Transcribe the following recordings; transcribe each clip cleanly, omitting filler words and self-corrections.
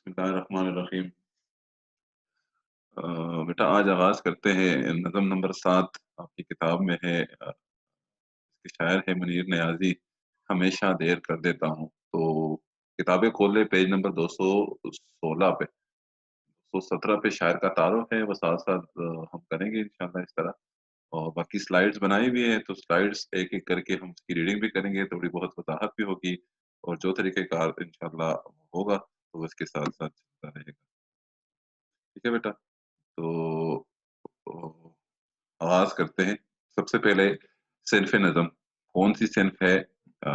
बिस्मिल्लाहिर्रहमानिर्रहीम। बेटा आज आगाज़ करते हैं नज़म नंबर 7 आपकी किताब में है। इसके शायर है मुनीर नियाज़ी, हमेशा देर कर देता हूँ। तो किताबें खोले पेज नंबर 216 पे, 217 पे शायर का तारुफ़ है, वो साथ-साथ हम करेंगे इंशाअल्लाह इस तरह। और बाकी स्लाइड्स बनाई हुई हैं, तो स्लाइड्स एक-एक करके हम उसकी रीडिंग भी करेंगे, थोड़ी बहुत वज़ाहत भी होगी और जो तरीक़ेकार इंशाअल्लाह होगा, तो इसके साथ-साथ चलता रहेगा। ठीक है बेटा? तो आगाज़ करते हैं। सबसे पहले सिन्फ़ नज़म, कौन-सी सिन्फ़ है? अ,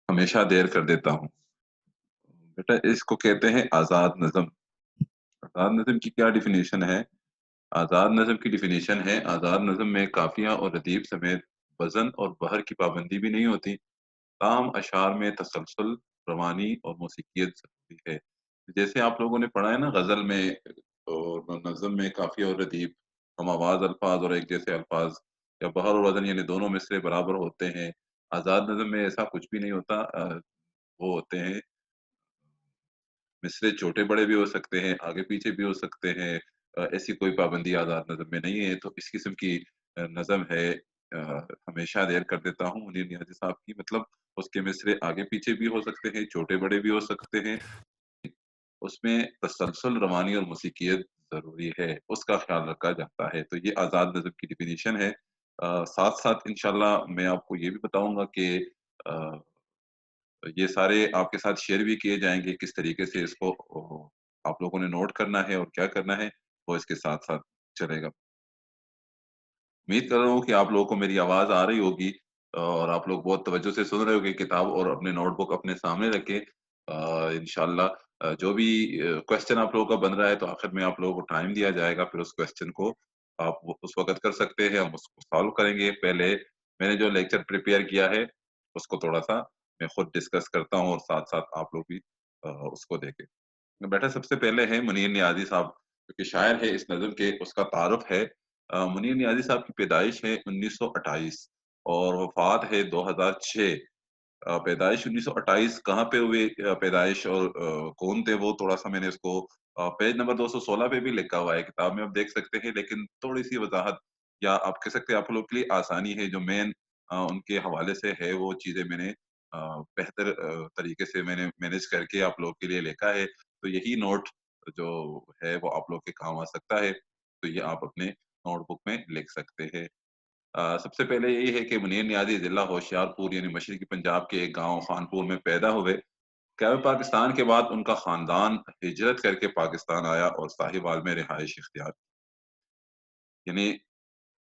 हमेशा देर कर देता हूँ। बेटा इसको कहते हैं आज़ाद नज़म। आज़ाद नज़म की क्या डेफ़िनेशन है? आज़ाद नज़म की डेफ़िनेशन है, आज़ाद नज़म में काफ़िया और रदीफ समेत वज़न और बहर की पाबंदी भी नहीं होती। ताहम अशआर में तसलसल, रवानी और मौसीक़ियत ज़रूरी है। जैसे आप लोगों ने पढ़ा है ना ग़ज़ल में और नज़्म में काफ़िया और रदीफ, हम आवाज़ अल्फ़ाज़ और एक जैसे अल्फ़ाज़ या बहर और वज़न यानी दोनों मिसरे बराबर होते हैं। आज़ाद नज़म में ऐसा कुछ भी नहीं होता। वो होते हैं मिसरे छोटे-बड़े भी हो सकते हैं, आगे-पीछे भी हो सकते हैं। ऐसी कोई पाबंदी आज़ाद नज़म में नहीं है। तो इस किस्म की नज़म है हमेशा देर कर देता हूँ मुनीर नियाज़ी साहब की, मतलब उसके मिसरे आगे-पीछे भी हो सकते हैं, छोटे-बड़े भी हो सकते हैं। उसमें तसलसल, रवानी और मौसीक़ियत ज़रूरी है, उसका ख़्याल रखा जाता है। तो ये आज़ाद नज़म की डेफ़िनिशन है। साथ-साथ इंशाअल्लाह मैं आपको ये भी बताऊँगा कि अ, ये सारे आपके साथ शेयर भी किए जाएँगे, किस तरीके से इसको आप लोगों ने नोट करना है और क्या करना है, वो इसके साथ-साथ चलेगा। उम्मीद कर रहा हूँ कि आप लोगों को मेरी आवाज़ आ रही होगी और आप लोग बहुत तवज्जो से सुन रहे होंगे किताब और अपने नोटबुक अपने सामने रखें। इंशाअल्लाह जो भी क्वेश्चन आप लोगों का बन रहा है तो आखिर में आप लोगों को टाइम दिया जाएगा, फिर उस क्वेश्चन को आप वो उस वक़्त कर सकते हैं, हम उसको सॉल्व करेंगे। पहले मैंने जो लेक्चर प्रिपेयर किया है, उसको थोड़ा-सा मैं खुद डिस्कस करता हूँ और साथ-साथ आप लोग भी उसको देखें। बेटा सबसे पहले है मुनीर नियाज़ी साहब, जो कि शायर है इस नज़्म के, उसका तारुफ़ है। मुनीर नियाज़ी साहब की पैदाइश है 1928 और वफ़ात है 2006। पैदाइश 1928 कहाँ पे हुई पैदाइश और कौन थे वो, थोड़ा-सा मैंने इसको पेज नंबर 216 पे भी लिखा हुआ है, किताब में आप देख सकते हैं, लेकिन थोड़ी-सी वज़ाहत या आप कह सकते हैं आप लोग के लिए आसानी है, जो मेन उनके हवाले से है, वो चीज़ें मैंने बेहतर तरीके से मैंने मैनेज करके आप लोगों के लिए लिखा है। तो यही नोट जो है वो आप लोग के काम आ सकता है, तो ये आप अपने नोटबुक में लिख सकते हैं। सबसे पहले यही है कि मुनीर नियाज़ी ज़िला होशियारपुर यानी मशरक़ी पंजाब के एक गाँव खानपुर में पैदा हुए। क़याम पाकिस्तान के बाद उनका ख़ानदान हिजरत करके पाकिस्तान आया और साहिवाल में रिहाइश इख्तियार यानी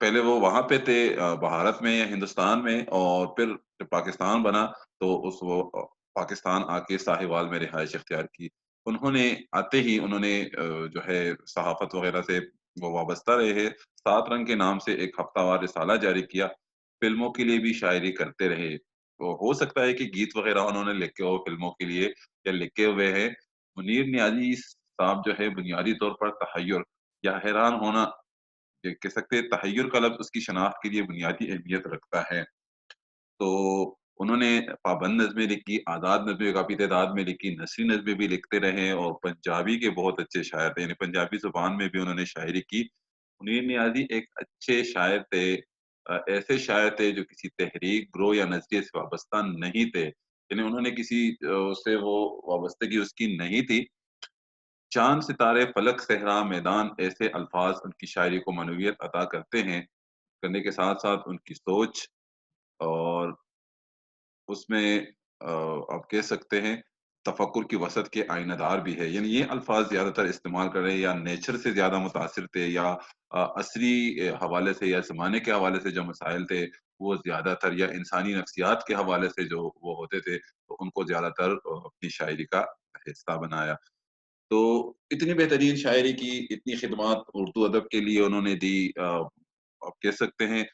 पहले वो वहाँ पे थे भारत में या हिंदुस्तान में और फिर जब पाकिस्तान बना तो पाकिस्तान आके साहिवाल में रिहाइश इख्तियार की। उन्होंने आते ही उन्होंने जो है सहाफ़त वग़ैरह से वो वाबस्ता रहे। 7 रंग के नाम से एक हफ्तावार रिसाला जारी किया। फ़िल्मों के लिए भी शायरी करते रहे। तो हो सकता है कि गीत वग़ैरह उन्होंने लिखे हो फ़िल्मों के लिए या लिखे हुए हैं। मुनीर नियाज़ी साहब जो है बुनियादी तौर पर तहय्युर या हैरान होना ये कह सकते हैं, तहय्युर का लफ्ज़ उसकी शनाख्त के लिए बुनियादी अहमियत रखता है। तो उन्होंने पाबंद नज़्में लिखी, आज़ाद नज़्में काफ़ी तादाद में लिखी, नसरी नज़्में भी लिखते रहे और पंजाबी के बहुत अच्छे शायर थे, यानी पंजाबी ज़ुबान में भी उन्होंने शायरी की। मुनीर नियाज़ी एक अच्छे शायर थे। ऐसे शायर थे जो किसी तहरीक, ग्रोह या नज़रिए से वाबस्ता नहीं थे। यानी उन्होंने किसी से वो वाबस्तगी उसकी नहीं थी। चाँद, सितारे, फलक, सहरा, मैदान ऐसे अल्फ़ाज़ उनकी शायरी को मानवियत अता करते हैं। करने के साथ-साथ उनकी सोच और उसमें आप कह सकते हैं तफ़क्कुर की वसत के आइनादार भी है। यानी ये अल्फ़ाज़ ज़्यादातर इस्तेमाल कर रहे हैं या नेचर से ज़्यादा मुतासिर थे या असरी हवाले से या ज़माने के हवाले से जो मसाइल थे, वो ज़्यादातर या इंसानी नफ्सियात के हवाले से जो वो होते थे, तो उनको ज़्यादातर अपनी शायरी का हिस्सा बनाया। तो इतनी बेहतरीन शायरी की, इतनी खिदमत उर्दू अदब के लिए उन्होंने दी आप कह सकते हैं,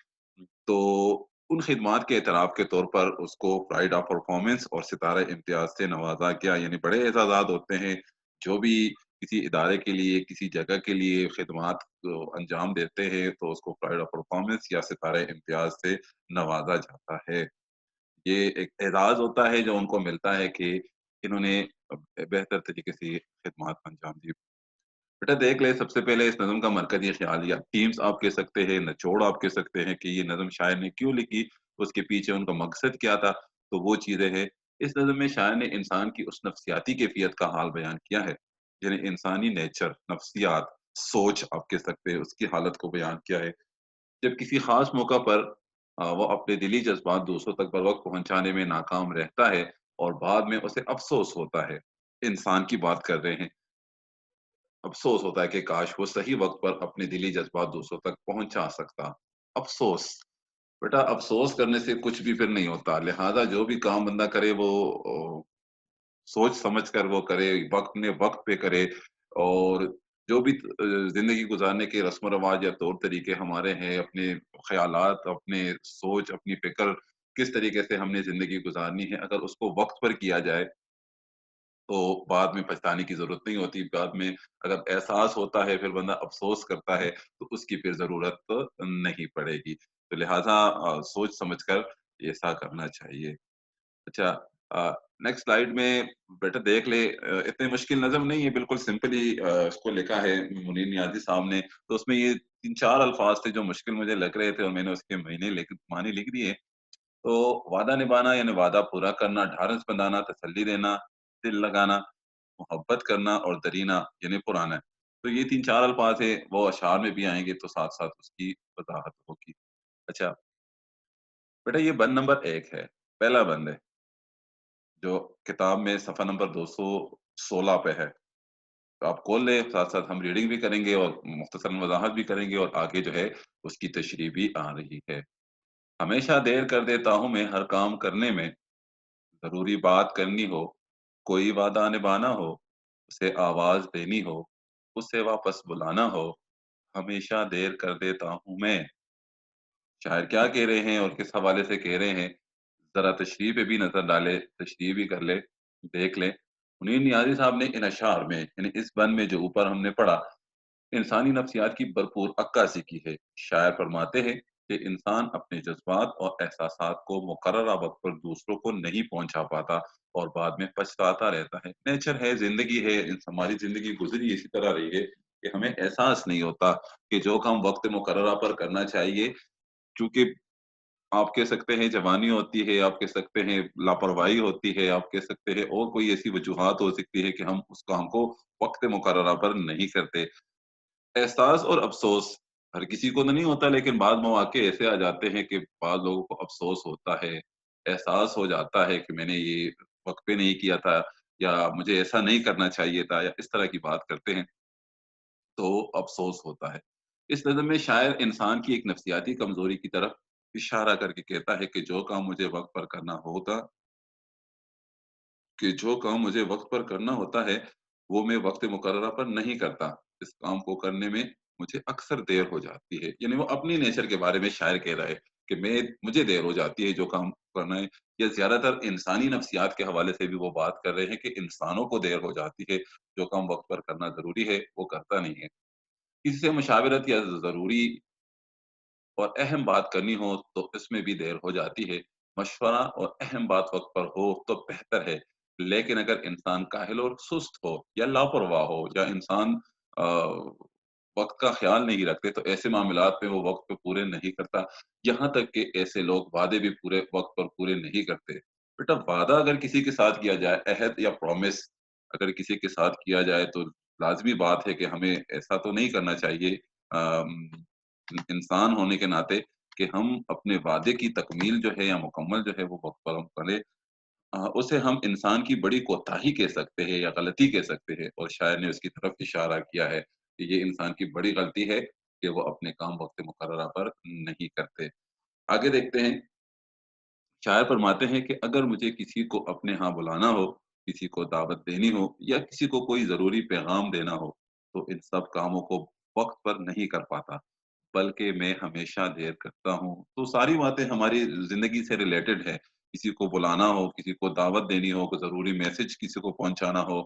तो उन खिदमात के एतराफ़ के तौर पर उसको प्राइड ऑफ परफ़ॉर्मेंस और सितारा इम्तियाज़ से नवाज़ा गया। यानी बड़े एज़ाज़ात होते हैं, जो भी किसी इदारे के लिए, किसी जगह के लिए खिदमात अंजाम देते हैं, तो उसको प्राइड ऑफ परफ़ॉर्मेंस या सितारा इम्तियाज़ से नवाज़ा जाता है। ये एक एज़ाज़ होता है जो उनको मिलता है कि इन्होंने बेहतर तरीके से ये खिदमत अंजाम दी। बेटा देख ले, सबसे पहले इस नज़्म का मरकज़ी ख़्याल या थीम्स आप कह सकते हैं, निचोड़ आप कह सकते हैं कि ये नज़्म शायर ने क्यों लिखी, उसके पीछे उनका मकसद क्या था, तो वो चीज़ें हैं। इस नज़्म में शायर ने इंसान की उस नफ्सियाती कैफ़ियत का हाल बयान किया है, यानी इंसानी नेचर, नफ्सियात, सोच आप कह सकते हैं, उसकी हालत को बयान किया है। जब किसी ख़ास मौका पर वो अपने दिली जज़्बात दूसरों तक बरवक़्त पहुँचाने में नाकाम रहता है और बाद में उसे अफ़सोस होता है। इंसान की बात कर रहे हैं। अफ़सोस होता है कि काश वो सही वक़्त पर अपने दिली जज़्बात दूसरों तक पहुँचा सकता। अफ़सोस, बेटा अफ़सोस करने से कुछ भी फिर नहीं होता, लिहाज़ा जो भी काम बंदा करे वो सोच समझ कर वो करे, अपने वक़्त पे करे और जो भी ज़िंदगी गुज़ारने के रस्म-ओ-रवाज या तौर-तरीके हमारे हैं, अपने ख़यालात, अपने सोच, अपनी फ़िक्र, किस तरीके से हमने ज़िंदगी गुज़ारनी है, अगर उसको वक़्त पर किया जाए तो बाद में पछताने की ज़रूरत नहीं होती। बाद में अगर एहसास होता है, फिर बंदा अफ़सोस करता है, तो उसकी फिर ज़रूरत नहीं पड़ेगी। तो लिहाज़ा सोच समझ कर ऐसा करना चाहिए। अच्छा नेक्स्ट स्लाइड में बेटा देख ले इतनी मुश्किल नज़्म नहीं है, बिल्कुल सिंपल ही इसको लिखा है मुनीर नियाज़ी साहब ने। तो उसमें ये 3-4 अल्फ़ाज़ थे जो मुश्किल मुझे लग रहे थे और मैंने उसके मानी लिख दिए। तो वादा निभाना यानी वादा पूरा करना, ढारस बंधाना, तसल्ली देना, दिल लगाना, मोहब्बत करना और दरीना यानी पुराना। तो ये 3-4 अल्फ़ाज़ हैं, वो अशआर में भी आएँगे तो साथ-साथ उसकी वज़ाहत होगी। अच्छा, बेटा ये बंद नंबर 1 है, पहला बंद है, जो किताब में सफ़ा नंबर 216 पे है। तो आप खोल लें, साथ-साथ हम रीडिंग भी करेंगे और मुख्तसरन वज़ाहत भी करेंगे और आगे जो है उसकी तशरीह भी आ रही है। हमेशा देर कर देता हूँ मैं हर काम करने में, ज़रूरी बात करनी हो, कोई वादा निभाना हो, उसे आवाज़ देनी हो, उसे वापस बुलाना हो, हमेशा देर कर देता हूँ मैं। शायर क्या कह रहे हैं और किस हवाले से कह रहे हैं, ज़रा तशरीह पे भी नज़र डालें, तशरीह भी कर लें, देख लें। मुनीर नियाज़ी साहब ने इन अशआर में यानी इस बंद में जो ऊपर हमने पढ़ा, इंसानी नफ्सियात की भरपूर अक्कासी की है। शायर फरमाते हैं कि इंसान अपने जज़्बात और एहसासात को मुकर्ररा वक़्त पर दूसरों को नहीं पहुँचा पाता और बाद में पछताता रहता है। नेचर है, ज़िंदगी है, हमारी ज़िंदगी गुज़री इसी तरह रही है कि हमें एहसास नहीं होता कि जो काम वक़्त मुकर्ररा पर करना चाहिए, चूँकि आप कह सकते हैं जवानी होती है, आप कह सकते हैं लापरवाही होती है, आप कह सकते हैं और कोई ऐसी वजूहात हो सकती है कि हम उस काम को वक़्त मुकर्ररा पर नहीं करते। एहसास और अफ़सोस हर किसी को तो नहीं होता लेकिन बाद मौक़े ऐसे आ जाते हैं कि बाद लोगों को अफ़सोस होता है, एहसास हो जाता है कि मैंने ये वक़्त पे नहीं किया था या मुझे ऐसा नहीं करना चाहिए था या इस तरह की बात करते हैं, तो अफ़सोस होता है। इस नज़म में शायर इंसान की एक नफ़सियाती कमज़ोरी की तरफ इशारा करके कहता है कि जो काम मुझे वक़्त पर करना होता है, वो मैं वक़्त मुकर्ररा पर नहीं करता। इस काम को करने में मुझे अक्सर देर हो जाती है। यानी वो अपनी नेचर के बारे में शायर कह रहा है कि मुझे देर हो जाती है जो काम करना है या ज़्यादातर इंसानी नफ्सियात के हवाले से भी वो बात कर रहे हैं कि इंसानों को देर हो जाती है, जो काम वक़्त पर करना ज़रूरी है, वो करता नहीं है। किसी से मशावरत या ज़रूरी और अहम बात करनी हो तो इसमें भी देर हो जाती है। मशवरा और अहम बात वक़्त पर हो तो बेहतर है। लेकिन अगर इंसान काहिल और सुस्त हो या लापरवाह हो या इंसान अ, वक़्त का ख़्याल नहीं रखते तो ऐसे मामलात में वो वक़्त पे पूरे नहीं करता। यहाँ तक कि ऐसे लोग वादे भी पूरे वक़्त पर पूरे नहीं करते। बेटा वादा अगर किसी के साथ किया जाए, अहद या प्रॉमिस अगर किसी के साथ किया जाए तो लाज़मी बात है कि हमें ऐसा तो नहीं करना चाहिए अम इंसान होने के नाते कि हम अपने वादे की तकमील जो है या मुकम्मल जो है वो वक़्त पर हम करें। उसे हम इंसान की बड़ी कोताही कह सकते हैं या गलती कह सकते हैं और शायर ने उसकी तरफ इशारा किया है कि ये इंसान की बड़ी गलती है कि वो अपने काम वक़्त मुकर्ररा पर नहीं करते। आगे देखते हैं शायर फरमाते हैं कि अगर मुझे किसी को अपने यहाँ बुलाना हो, किसी को दावत देनी हो या किसी को कोई ज़रूरी पैगाम देना हो, तो इन सब कामों को वक़्त पर नहीं कर पाता, बल्कि मैं हमेशा देर करता हूँ। तो सारी बातें हमारी ज़िंदगी से रिलेटेड है। किसी को बुलाना हो, किसी को दावत देनी हो, कोई ज़रूरी मैसेज किसी को पहुँचाना हो,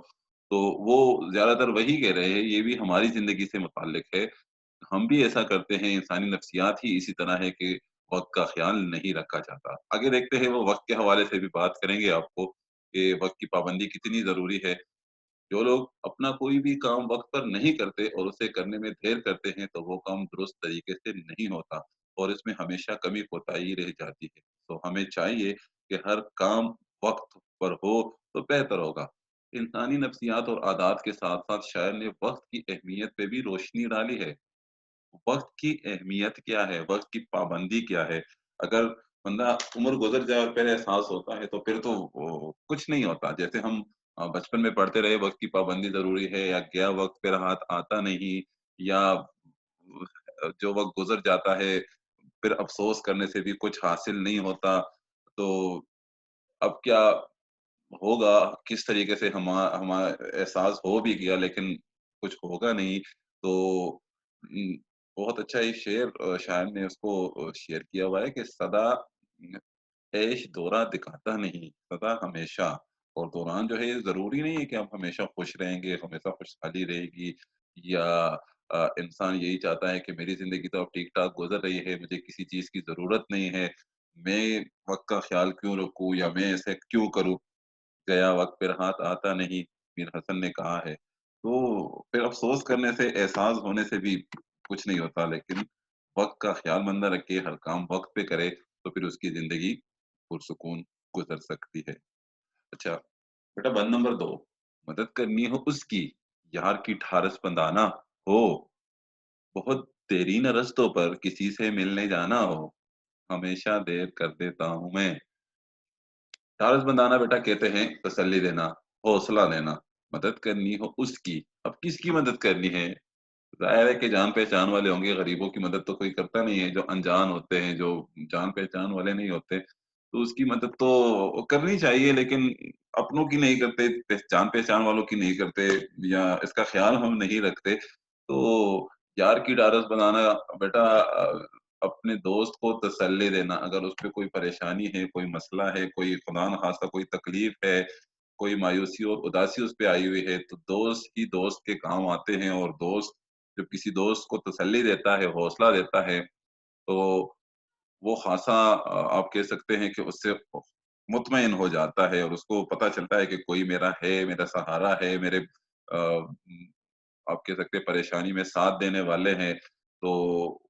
तो वो ज़्यादातर वही कह रहे हैं, ये भी हमारी ज़िंदगी से मुताल्लिक है। हम भी ऐसा करते हैं, इंसानी नफ्सियात ही इसी तरह है कि वक़्त का ख़्याल नहीं रखा जाता। आगे देखते हैं वो वक़्त के हवाले से भी बात करेंगे आपको। कि वक़्त की पाबंदी कितनी ज़रूरी है। जो लोग अपना कोई भी काम वक़्त पर नहीं करते और उसे करने में देर करते हैं, तो वो काम दुरुस्त तरीके से नहीं होता और इसमें हमेशा कमी-कोताही रह जाती है। तो हमें चाहिए कि हर काम वक़्त पर हो, तो बेहतर होगा। इंसानी नफ्सियात और आदात के साथ-साथ शायर ने वक़्त की अहमियत पे भी रोशनी डाली है। वक़्त की अहमियत क्या है? वक़्त की पाबंदी क्या है? अगर बंदा उम्र गुज़र जाए और फिर एहसास होता है, तो फिर तो वो कुछ नहीं होता। जैसे हम बचपन में पढ़ते रहे वक़्त की पाबंदी ज़रूरी है या गया वक़्त फिर हाथ आता नहीं या जो वक़्त गुज़र जाता है, फिर अफ़सोस करने से भी कुछ हासिल नहीं होता। तो अब क्या होगा, किस तरीके से हमा एहसास हो भी गया लेकिन कुछ होगा नहीं, तो बहुत अच्छा एक शेर शायर ने उसको शेयर किया हुआ है कि सदा ऐश दौरा दिखाता नहीं, सदा हमेशा और दौरान जो है ये ज़रूरी नहीं है कि हम हमेशा खुश रहेंगे, हमेशा खुशहाली रहेगी या इंसान यही चाहता है कि मेरी ज़िंदगी तो अब ठीक-ठाक गुज़र रही है, मुझे किसी चीज़ की ज़रूरत नहीं है, मैं वक़्त का ख़्याल क्यों रखूँ या मैं ऐसे क्यों करूँ? गया वक़्त फिर हाथ आता नहीं, मीर हसन ने कहा है। तो फिर अफ़सोस करने से, एहसास होने से भी कुछ नहीं होता, लेकिन वक़्त का ख़्याल बंदा रखे, हर काम वक़्त पे करे, तो फिर उसकी ज़िंदगी पुरसुकून गुज़र सकती है। अच्छा, बेटा बंद नंबर 2 मदद करनी हो उसकी, यार की ढारस बंधाना हो, बहुत देरी न रस्तों पर किसी से मिलने जाना हो, हमेशा देर कर देता हूँ मैं। ढाढ़स बंधाना बेटा कहते हैं तसल्ली देना, हौसला देना, मदद करनी हो उसकी। अब किसकी मदद करनी है? ज़ाहिर है कि जान-पहचान वाले होंगे, गरीबों की मदद तो कोई करता नहीं है, जो अनजान होते हैं, जो जान-पहचान वाले नहीं होते, तो उसकी मदद तो करनी चाहिए लेकिन अपनों की नहीं करते, जान-पहचान वालों की नहीं करते या इसका ख़्याल हम नहीं रखते। तो यार की ढाढ़स बंधाना बेटा अपने दोस्त को तसल्ली देना, अगर उस पे कोई परेशानी है, कोई मसला है, कोई खुदा न ख़ास्ता कोई तकलीफ़ है, कोई मायूसी और उदासी उस पे आई हुई है, तो दोस्त ही दोस्त के काम आते हैं और दोस्त जब किसी दोस्त को तसल्ली देता है, हौसला देता है, तो वो ख़ासा आप कह सकते हैं कि उससे मुतमईन हो जाता है और उसको पता चलता है कि कोई मेरा है, मेरा सहारा है, मेरे आप कह सकते हैं परेशानी में साथ देने वाले हैं, तो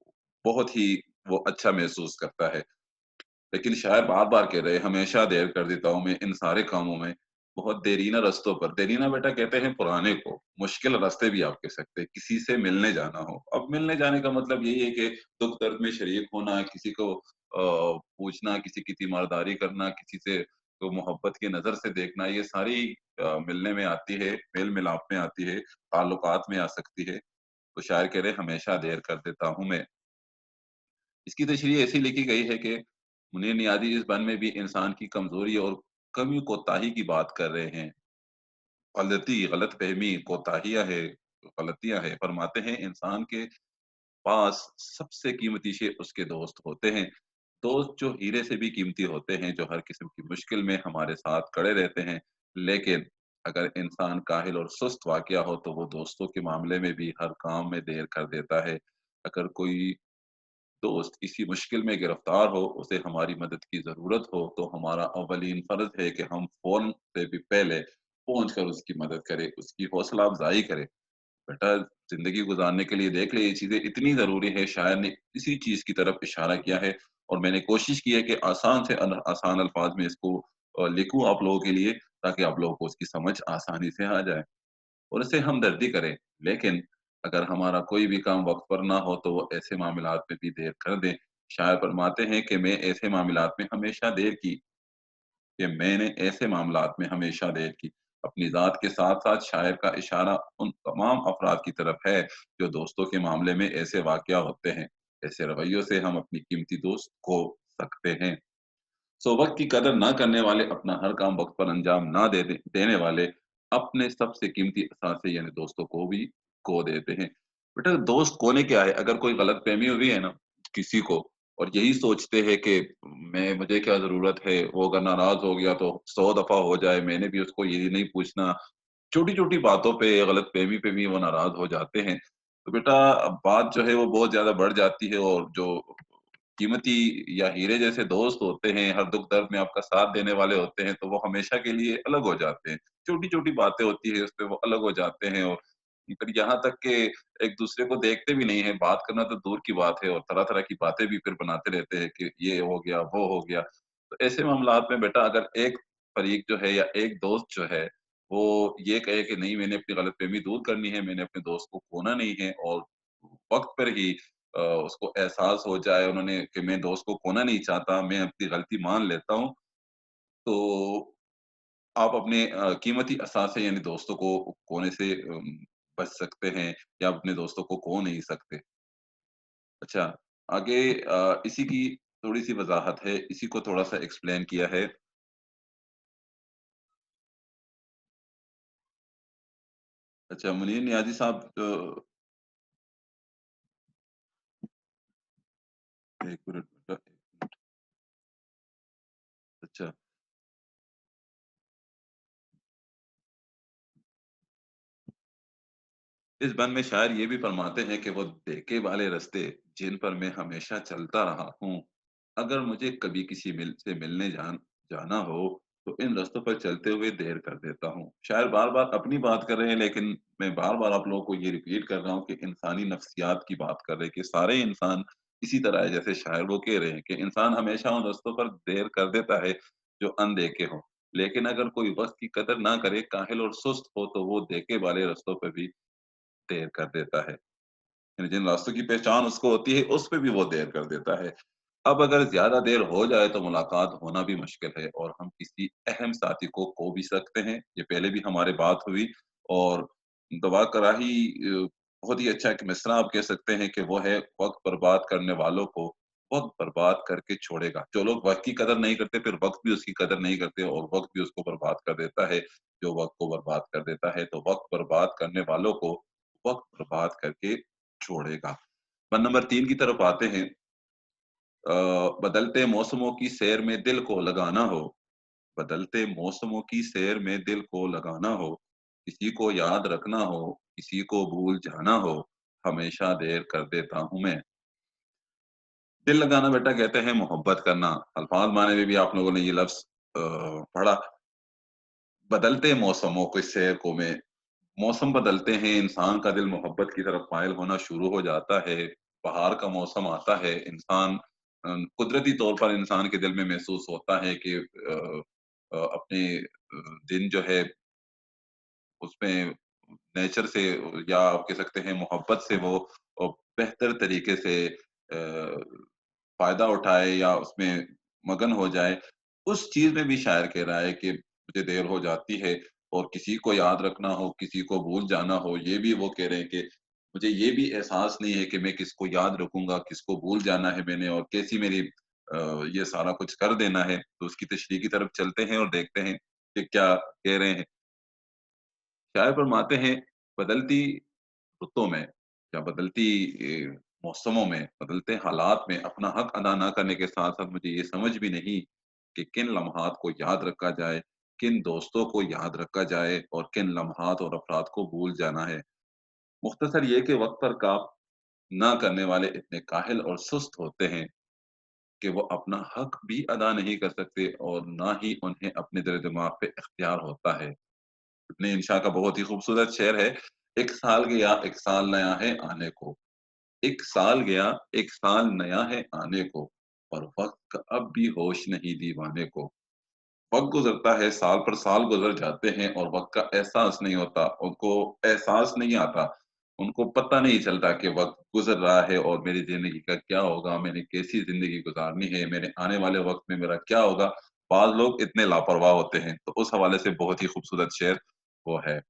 बहुत ही वो अच्छा महसूस करता है। लेकिन शायर बार-बार कह रहे हैं, हमेशा देर कर देता हूँ मैं इन सारे कामों में, बहुत देरीना रास्तों पर। देरीना बेटा कहते हैं पुराने को, मुश्किल रास्ते भी आप कह सकते हैं, किसी से मिलने जाना हो। अब मिलने जाने का मतलब यही है कि दुःख-दर्द में शरीक होना, किसी को पूछना, किसी की तीमारदारी करना, किसी से तो मोहब्बत की नज़र से देखना, ये सारी मिलने में आती है, मेल-मिलाप में आती है, ताल्लुकात में आ सकती है। तो शायर कह रहे हैं, हमेशा देर कर देता हूँ मैं। इसकी तशरीह ऐसी लिखी गई है कि मुनीर नियाज़ी इस बंद में भी इंसान की कमज़ोरी और कमी कोताही की बात कर रहे हैं। गलती, गलतफ़हमी, कोताहियाँ है, गलतियाँ हैं। फरमाते हैं इंसान के पास सबसे कीमती शे उसके दोस्त होते हैं। दोस्त जो हीरे से भी कीमती होते हैं, जो हर किस्म की मुश्किल में हमारे साथ खड़े रहते हैं। लेकिन अगर इंसान काहिल और सुस्त वाक़या हो तो वो दोस्तों के मामले में भी हर काम में देर कर देता है। अगर कोई दोस्त किसी मुश्किल में गिरफ्तार हो, उसे हमारी मदद की ज़रूरत हो, तो हमारा अव्वलीन फ़र्ज़ है कि हम फ़ौरन से भी पहले पहुँच कर उसकी मदद करें, उसकी हौसला अफ़ज़ाई करें। बेटा ज़िंदगी गुज़ारने के लिए देख ले ये चीज़ें इतनी ज़रूरी है, शायर ने इसी चीज़ की तरफ इशारा किया है और मैंने कोशिश की है कि आसान से आसान अल्फ़ाज़ में इसको लिखूँ आप लोगों के लिए ताकि आप लोगों को उसकी समझ आसानी से आ जाए। और उससे हमदर्दी करें। लेकिन अगर हमारा कोई भी काम वक़्त पर ना हो तो वो ऐसे मामलात में भी देर कर दें। शायर फरमाते हैं कि मैं ऐसे मामलात में हमेशा देर की कि मैंने ऐसे मामलात में हमेशा देर की। अपनी ज़ात के साथ-साथ शायर का इशारा उन तमाम अफ़राद की तरफ है जो दोस्तों के मामले में ऐसे वाक़या होते हैं। ऐसे रवैयों से हम अपनी कीमती दोस्त खो सकते हैं। सो वक़्त की कदर ना करने वाले, अपना हर काम वक़्त पर अंजाम ना देने वाले, अपने सबसे कीमती असासे यानी दोस्तों को भी खो देते हैं। बेटा दोस्त खोने क्या है, अगर कोई गलतफ़हमी हुई है ना किसी को और यही सोचते हैं कि मुझे क्या ज़रूरत है, वो अगर नाराज़ हो गया तो 100 दफ़ा हो जाए, मैंने भी उसको ये नहीं पूछना। छोटी-छोटी बातों पे, गलतफ़हमी पे भी वो नाराज़ हो जाते हैं। तो बेटा बात जो है वो बहुत ज़्यादा बढ़ जाती है और जो कीमती या हीरे जैसे दोस्त होते हैं, हर दुःख-दर्द में आपका साथ देने वाले होते हैं, तो वो हमेशा के लिए अलग हो जाते हैं। छोटी-छोटी बातें होती हैं, उसपे वो अलग हो जाते हैं और फिर यहाँ तक कि एक-दूसरे को देखते भी नहीं हैं, बात करना तो दूर की बात है और तरह-तरह की बातें भी फिर बनाते रहते हैं कि ये हो गया, वो हो गया। तो ऐसे मामलात में बेटा अगर एक फरीक जो है या एक दोस्त जो है, वो ये कहे कि नहीं मैंने अपनी गलतफ़हमी दूर करनी है, मैंने अपने दोस्त को खोना नहीं है और वक़्त पर ही उसको एहसास हो जाए उन्होंने कि मैं दोस्त को खोना नहीं चाहता, मैं अपनी गलती मान लेता हूँ, तो आप अपने कीमती असासे यानी दोस्तों को खोने से बच सकते हैं या अपने दोस्तों को खो नहीं सकते। अच्छा, आगे इसी की थोड़ी-सी वज़ाहत है, इसी को थोड़ा-सा एक्सप्लेन किया है। अच्छा, मुनीर नियाज़ी साहब 1 मिनट बेटा, अच्छा। इस बंद में शायर ये भी फरमाते हैं कि वो देके वाले रास्ते जिन पर मैं हमेशा चलता रहा हूँ, अगर मुझे कभी किसी मिलने जाना हो, तो इन रास्तों पर चलते हुए देर कर देता हूँ। शायर बार-बार अपनी बात कर रहे हैं, लेकिन मैं बार-बार आप लोगों को ये रिपीट कर रहा हूँ कि इंसानी नफ्सियात की बात कर रहे हैं कि सारे इंसान इसी तरह है, जैसे शायर वो कह रहे हैं कि इंसान हमेशा उन रास्तों पर देर कर देता है, जो अनदेखे हों। लेकिन अगर कोई वक़्त की कदर ना करे, काहिल और सुस्त हो, तो वो देखे वाले रास्तों पे भी देर कर देता है। यानी जिन रास्तों की पहचान उसको होती है, उस पे भी वो देर कर देता है। अब अगर ज़्यादा देर हो जाए तो मुलाकात होना भी मुश्किल है और हम किसी अहम साथी को खो भी सकते हैं। ये पहले भी हमारी बात हुई और दवा कराही बहुत ही अच्छा एक मिसरा आप कह सकते हैं कि वो है वक़्त बर्बाद करने वालों को वक़्त बर्बाद करके छोड़ेगा। जो लोग वक़्त की कदर नहीं करते, फिर वक़्त भी उसकी कदर नहीं करते और वक़्त भी उसको बर्बाद कर देता है, जो वक़्त को बर्बाद कर देता है। तो वक़्त बर्बाद करने वालों को वक़्त बर्बाद करके छोड़ेगा। नंबर 3 की तरफ आते हैं। अ, बदलते मौसमों की सैर में दिल को लगाना हो, बदलते मौसमों की सैर में दिल को लगाना हो, किसी को याद रखना हो, किसी को भूल जाना हो, हमेशा देर कर देता हूँ मैं। दिल लगाना बेटा कहते हैं मोहब्बत करना। अल्फाज माने में भी आप लोगों ने ये लफ्ज़ पढ़ा। बदलते मौसमों की सैर को मैं मौसम बदलते हैं, इंसान का दिल मोहब्बत की तरफ माइल होना शुरू हो जाता है। बहार का मौसम आता है, इंसान कुदरती तौर पर इंसान के दिल में महसूस होता है कि अपने दिन जो है उसमें नेचर से या आप कह सकते हैं मोहब्बत से वो बेहतर तरीके से फ़ायदा उठाए या उसमें मगन हो जाए। उस चीज़ में भी शायर कह रहा है कि मुझे देर हो जाती है और किसी को याद रखना हो, किसी को भूल जाना हो, ये भी वो कह रहे हैं कि मुझे ये भी एहसास नहीं है कि मैं किसको याद रखूँगा, किसको भूल जाना है मैंने और कैसी मेरी ये सारा कुछ कर देना है। तो उसकी तशरीह की तरफ चलते हैं और देखते हैं कि क्या कह रहे हैं। शायर फरमाते हैं, बदलती रुतों में या बदलती मौसमों में, बदलते हालात में अपना हक अदा ना करने के साथ-साथ मुझे ये समझ भी नहीं कि किन लम्हात को याद रखा जाए, किन दोस्तों को याद रखा जाए और किन लम्हात और अफ़राद को भूल जाना है। मुख्तसर ये कि वक़्त पर काम ना करने वाले इतने काहिल और सुस्त होते हैं कि वो अपना हक भी अदा नहीं कर सकते और ना ही उन्हें अपने दिल-दिमाग पे इख्तियार होता है। इब्ने इंशा का बहुत ही खूबसूरत शेर है, "एक साल गया, एक साल नया है आने को।" एक साल गया, एक साल नया है आने को, और वक़्त का अब भी होश नहीं दीवाने को। वक़्त गुज़रता है, साल पर साल गुज़र जाते हैं और वक़्त का एहसास नहीं होता, उनको एहसास नहीं आता। उनको पता नहीं चलता कि वक़्त गुज़र रहा है और मेरी ज़िंदगी का क्या होगा, मैंने कैसी ज़िंदगी गुज़ारनी है, मेरे आने वाले वक़्त में मेरा क्या होगा। बाज़ लोग इतने लापरवाह होते हैं, तो उस हवाले से बहुत ही खूबसूरत शेर वो है।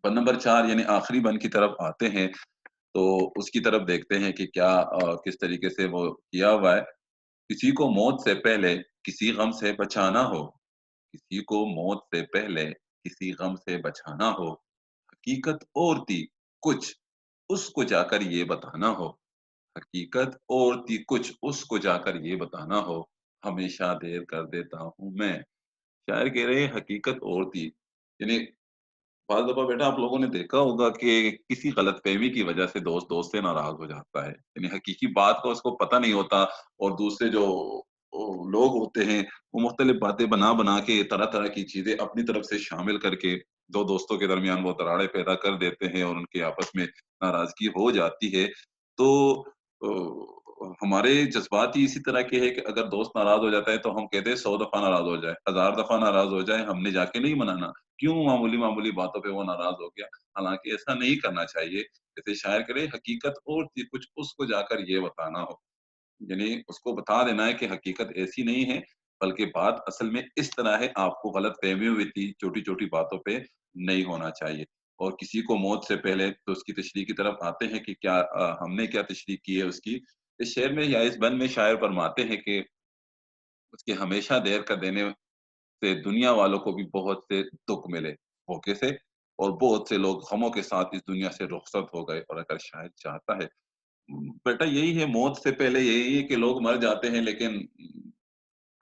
बंद नंबर 4 यानी आखिरी बंद की तरफ आते हैं। तो उसकी तरफ देखते हैं कि क्या किस तरीके से वो किया हुआ है। किसी को मौत से पहले किसी गम से बचाना हो, किसी को मौत से पहले किसी गम से बचाना हो, हकीकत और थी कुछ, उसको जाकर ये बताना हो, हकीकत और थी कुछ, उसको जाकर ये बताना हो, हमेशा देर कर देता हूँ मैं। शायर कह रहे हैं हकीकत और थी, यानी बाज़ दफ़ा बेटा आप लोगों ने देखा होगा कि किसी गलतफ़हमी की वज़ह से दोस्त दोस्त से नाराज़ हो जाता है। यानी हकीकी बात का उसको पता नहीं होता और दूसरे जो लोग होते हैं, वो मुख्तलिफ़ बातें बना-बना के तरह-तरह की चीज़ें अपनी तरफ से शामिल करके 2 दोस्तों के दरमियान वो दरारें पैदा कर देते हैं और उनकी आपस में नाराज़गी हो जाती है। तो हमारे जज़्बात ही इसी तरह के हैं कि अगर दोस्त नाराज़ हो जाता है तो हम कहते हैं 100 दफ़ा नाराज़ हो जाए, 1000 दफ़ा नाराज़ हो जाए, हमने जाके नहीं मनाना। क्यों मामूली-मामूली बातों पे वो नाराज़ हो गया? हालाँकि ऐसा नहीं करना चाहिए। जैसे शायर कह रहे हैं हकीकत और थी कुछ उसको जाकर ये बताना हो। यानी उसको बता देना है कि हकीकत ऐसी नहीं है, बल्कि बात असल में इस तरह है, आपको गलतफ़हमी हुई थी, छोटी-छोटी बातों पे नहीं होना चाहिए। और किसी को मौत से पहले तो उसकी तशरीह की तरफ आते हैं कि क्या हमने क्या तशरीह की है उसकी। इस शेर में या इस बंद में शायर फरमाते हैं कि उसके हमेशा देर कर देने से दुनिया वालों को भी बहुत से दुःख मिले। वो कैसे? और बहुत से लोग गमों के साथ इस दुनिया से रुखसत हो गए और अगर शायद चाहता है बेटा यही है मौत से पहले यही है कि लोग मर जाते हैं लेकिन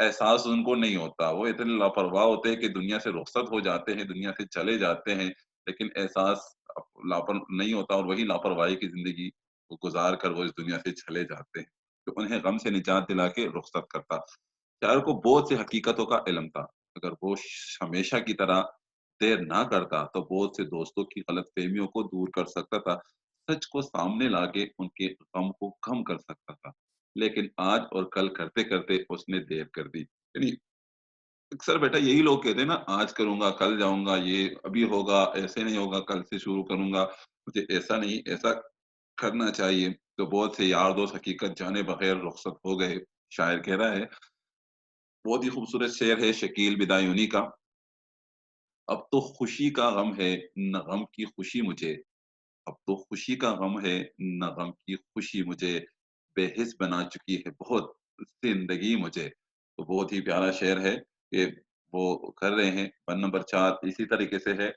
एहसास उनको नहीं होता। वो इतने लापरवाह होते हैं कि दुनिया से रुखसत हो जाते हैं, दुनिया से चले जाते हैं, लेकिन एहसास लापर नहीं होता और वही लापरवाही की ज़िंदगी को गुज़ार कर वो इस दुनिया से चले जाते हैं। तो उन्हें गम से निजात दिला के रुखसत करता। शायर को बहुत सी हकीकतों का इल्म था। अगर वो हमेशा की तरह देर ना करता, तो बहुत से दोस्तों की गलतफ़हमियों को दूर कर सकता था। सच को सामने लाके उनके गम को कम कर सकता था। लेकिन आज और कल करते-करते उसने देर कर दी। यानी अक्सर बेटा यही लोग कहते हैं ना आज करूँगा, कल जाऊँगा, ये अभी होगा, ऐसे नहीं होगा, कल से शुरू करूँगा, मुझे ऐसा नहीं, ऐसा करना चाहिए। तो बहुत से यार दोस्त हकीकत जाने बगैर रुखसत हो गए। शायर कह रहा है, बहुत ही खूबसूरत शेर है शकील बिदायूनी का, अब तो खुशी का गम है, ना गम की खुशी मुझे। अब तो खुशी का गम है, ना गम की खुशी मुझे, बेहिस बना चुकी है बहुत ज़िंदगी मुझे। तो बहुत ही प्यारा शेर है कि वो कर रहे हैं। वन नंबर 4 इसी तरीके से है।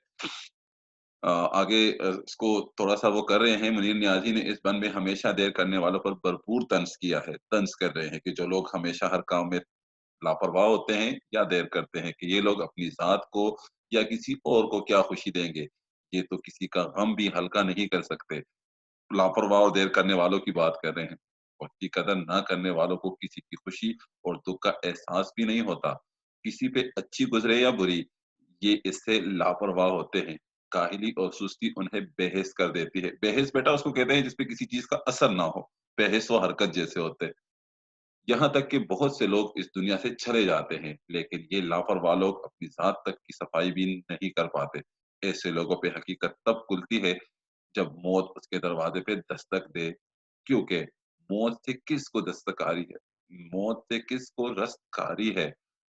आगे इसको थोड़ा-सा वो कर रहे हैं, मुनीर नियाज़ी ने इस बंद में हमेशा देर करने वालों पर भरपूर तंज़ किया है। तंज़ कर रहे हैं कि जो लोग हमेशा हर काम में लापरवाह होते हैं या देर करते हैं कि ये लोग अपनी ज़ात को या किसी और को क्या खुशी देंगे। ये तो किसी का गम भी हल्का नहीं कर सकते। लापरवाह और देर करने वालों की बात कर रहे हैं। वक़्त की कदर ना करने वालों को किसी की खुशी और दुःख का एहसास भी नहीं होता। किसी पे अच्छी गुज़रे या बुरी, ये इससे लापरवाह होते हैं। काहिली और सुस्ती उन्हें बेहिस कर देती है। बेहिस बेटा उसको कहते हैं जिसपे किसी चीज़ का असर ना हो। बेहिस वो हरकत जैसे होते हैं। यहाँ तक कि बहुत से लोग इस दुनिया से चले जाते हैं, लेकिन ये लापरवाह लोग अपनी ज़ात तक की सफाई भी नहीं कर पाते। ऐसे लोगों पे हकीकत तब खुलती है जब मौत उसके दरवाज़े पे दस्तक दे, क्योंकि मौत से किसको दस्तकारी है? मौत से किसको रस्तकारी है?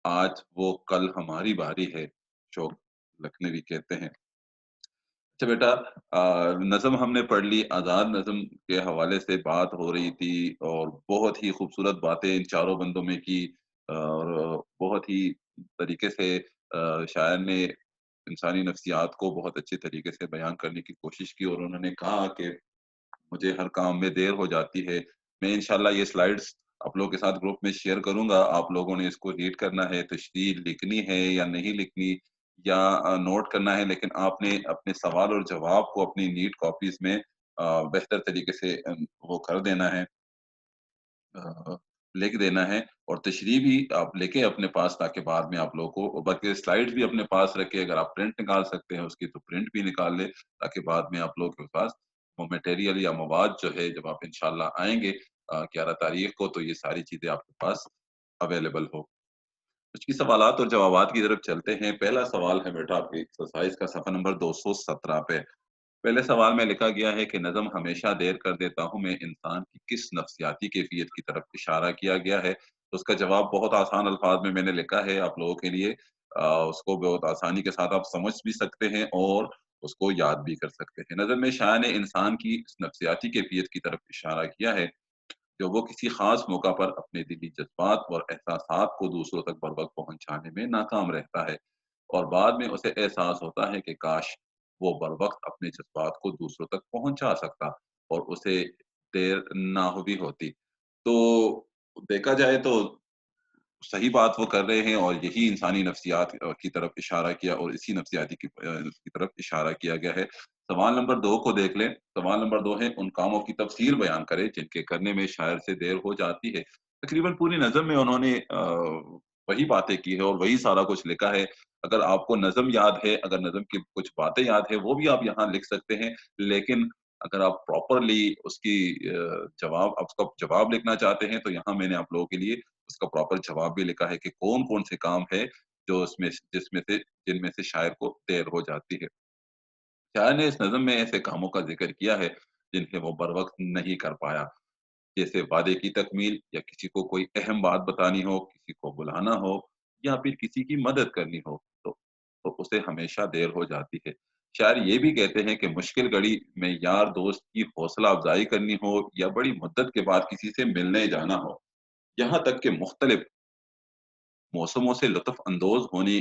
आज वो कल हमारी बारी है, शोक लखनवी कहते हैं। अच्छा बेटा नज़्म हमने पढ़ ली, आज़ाद नज़्म के हवाले से बात हो रही थी और बहुत ही खूबसूरत बातें इन चारों बंदों में की और बहुत ही तरीके से शायर ने इंसानी नफ्सियात को बहुत अच्छे तरीके से बयान करने की कोशिश की और उन्होंने कहा कि मुझे हर काम में देर हो जाती है। मैं इंशाल्लाह ये स्लाइड्स आप लोगों के साथ ग्रुप में शेयर करूँगा। आप लोगों ने इसको रीड करना है, तशरीह लिखनी है या नहीं लिखनी या नोट करना है, लेकिन आपने अपने सवाल और जवाब को अपनी नीट कॉपीज़ में बेहतर तरीके से वो कर देना है अ, लिख देना है और तशरीह भी आप लेके अपने पास ताकि बाद में आप लोगों को बल्कि स्लाइड्स भी अपने पास रखें, अगर आप प्रिंट निकाल सकते हैं उसकी तो प्रिंट भी निकाल लें, ताकि बाद में आप लोगों के पास वो मटेरियल या मवाद जो है जब आप इंशाल्लाह आएँगे 11 तारीख को तो ये सारी चीज़ें आपके पास अवेलेबल हो। कुछ की सवालात और जवाबात की तरफ चलते हैं। पहला सवाल है बेटा आपकी एक्सरसाइज़ का सफ़ा नंबर 217 पे। पहले सवाल में लिखा गया है कि नज़म हमेशा देर कर देता हूँ मैं इंसान की किस नफ्सियाती कैफ़ियत की तरफ इशारा किया गया है? तो उसका जवाब बहुत आसान अल्फ़ाज़ में मैंने लिखा है आप लोगों के लिए। उसको बहुत आसानी के साथ आप समझ भी सकते हैं और उसको याद भी कर सकते हैं। नज़म में शायर ने इंसान की इस नफ्सियाती कैफ़ियत की तरफ इशारा किया है जो वो किसी ख़ास मौका पर अपने दिली जज़्बात और एहसासात को दूसरों तक बर वक़्त पहुँचाने में नाकाम रहता है और बाद में उसे एहसास होता है कि काश वो बर वक़्त अपने जज़्बात को दूसरों तक पहुँचा सकता और उसे देर ना हुई होती। तो देखा जाए तो सही बात वो कर रहे हैं और यही इंसानी नफ्सियात की तरफ इशारा किया और इसी नफ्सियाती की तरफ इशारा किया गया है। सवाल नंबर 2 को देख लें, सवाल नंबर 2 है उन कामों की तफ़सील बयान करें जिनके करने में शायर से देर हो जाती है। तकरीबन पूरी नज़्म में उन्होंने वही बातें की है और वही सारा कुछ लिखा है। अगर आपको नज़्म याद है, अगर नज़्म की कुछ बातें याद है, वो भी आप यहाँ लिख सकते हैं। लेकिन अगर आप प्रॉपरली उसकी उसका जवाब लिखना चाहते हैं, तो यहाँ मैंने आप लोगों के लिए उसका प्रॉपर जवाब भी लिखा है कि कौन-कौन से काम है जो उसमें जिसमें से जिनमें से शायर को देर हो जाती है। शायर ने इस नज़्म में ऐसे कामों का ज़िक्र किया है जिन्हें वो बर वक़्त नहीं कर पाया। जैसे वादे की तकमील या किसी को कोई अहम बात बतानी हो, किसी को बुलाना हो या फिर किसी की मदद करनी हो, तो उसे हमेशा देर हो जाती है। शायर ये भी कहते हैं कि मुश्किल घड़ी में यार दोस्त की हौसला अफ़ज़ाई करनी हो या बड़ी मुद्दत के बाद किसी से मिलने जाना हो, यहाँ तक कि मुख्तलिफ मौसमों से लुत्फ़ अंदोज़ होने,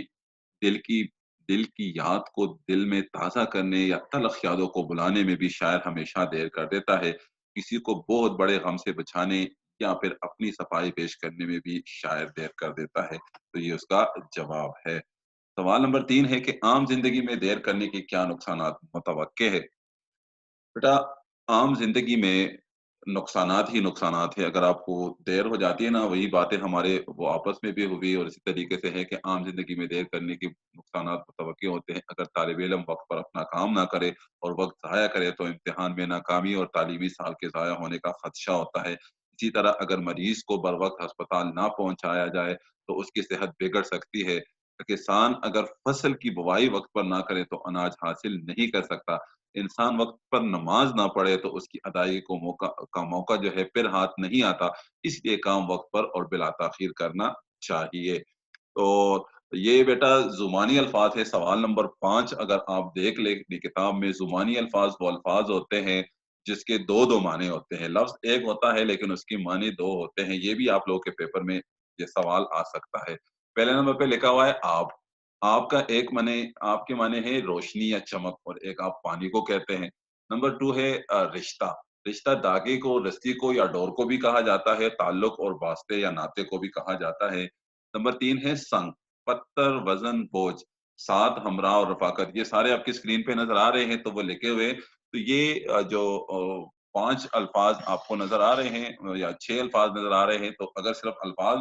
दिल की दिल की याद को दिल में ताज़ा करने या तल्ख़ यादों को बुलाने में भी शायर हमेशा देर कर देता है। किसी को बहुत बड़े गम से बचाने या फिर अपनी सफाई पेश करने में भी शायर देर कर देता है। तो ये उसका जवाब है। सवाल नंबर 3 है कि आम ज़िंदगी में देर करने के क्या नुकसानात मुतवक्के है? बेटा, आम ज़िंदगी में नुकसानात ही नुकसानात हैं। अगर आपको देर हो जाती है ना, वही बातें हमारे वो आपस में भी हुई और इसी तरीके से है कि आम ज़िंदगी में देर करने के नुकसानात मुतवक्के होते हैं। अगर तालिब इल्म वक़्त पर अपना काम ना करे और वक़्त ज़ाया करे, तो इम्तिहान में नाकामी और तालीमी साल के ज़ाया होने का ख़दशा होता है। इसी तरह अगर मरीज़ को बर वक़्त अस्पताल ना पहुँचाया जाए, तो उसकी सेहत बिगड़ सकती है। किसान अगर फसल की बुवाई वक़्त पर ना करे, तो अनाज हासिल नहीं कर सकता। इंसान वक़्त पर नमाज़ ना पढ़े तो उसकी अदायगी का मौका जो है फिर हाथ नहीं आता, इसलिए काम वक़्त पर और बिला ताख़ीर करना चाहिए। तो ये बेटा ज़ुबानी अल्फ़ाज़ है, सवाल नंबर 5 अगर आप देख लें अपनी किताब में ज़ुबानी अल्फ़ाज़ वो अल्फ़ाज़ होते हैं, जिसके 2-2 माने होते हैं। लफ़्ज़ एक होता है लेकिन उसके माने 2 होते हैं, ये भी आप लोगों के पेपर में ये सवाल आ सकता है। पहले नंबर पे लिखा हुआ है आप। आपका एक माने आपके माने हैं रोशनी या चमक और एक आप पानी को कहते हैं। नंबर 2 है रिश्ता। रिश्ता धागे को, रस्सी को या डोर को भी कहा जाता है, ताल्लुक और वास्ते या नाते को भी कहा जाता है। नंबर 3 है संग, पत्थर, वज़न, बोझ, साथ, हमरा और रफ़ाकत। ये सारे आपकी स्क्रीन पे नज़र आ रहे हैं, तो वो लिखे हुए तो ये जो 5 अल्फ़ाज़ आपको नज़र आ रहे हैं या 6 अल्फ़ाज़ नज़र आ रहे हैं, तो अगर सिर्फ़ अल्फ़ाज़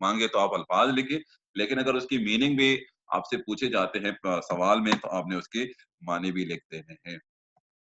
माँगे तो आप अल्फ़ाज़ लिखिए, लेकिन अगर उसकी मीनिंग भी आपसे पूछे जाते हैं सवाल में, तो आपने उसके माने भी लिख देने हैं।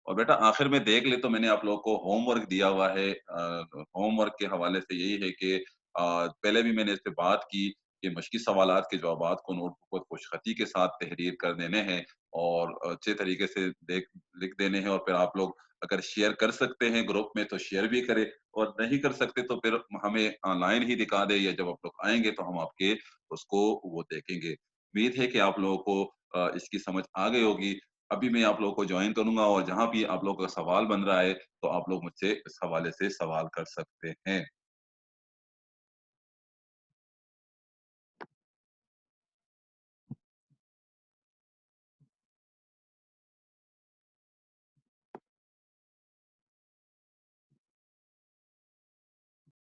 और बेटा आखिर में देख ले तो मैंने आप लोगों को होमवर्क दिया हुआ है होमवर्क के हवाले से यही है कि पहले भी मैंने इस पे बात की कि मश्की सवालात के जवाबात को नोटबुक पर खुशखती के साथ तहरीर कर देने हैं और अच्छे तरीके से लिख देने हैं और फिर आप लोग अगर शेयर कर सकते हैं ग्रुप में तो शेयर भी करें और नहीं कर सकते तो फिर हमें ऑनलाइन ही दिखा दें या जब आप लोग आएँगे तो हम आपके उसको वो देखेंगे। उम्मीद है कि आप लोगों को इसकी समझ आ गई होगी। अभी मैं आप लोगों को जॉइन करूँगा और जहाँ भी आप लोगों का सवाल बन रहा है, तो आप लोग मुझसे इस हवाले से सवाल कर सकते हैं।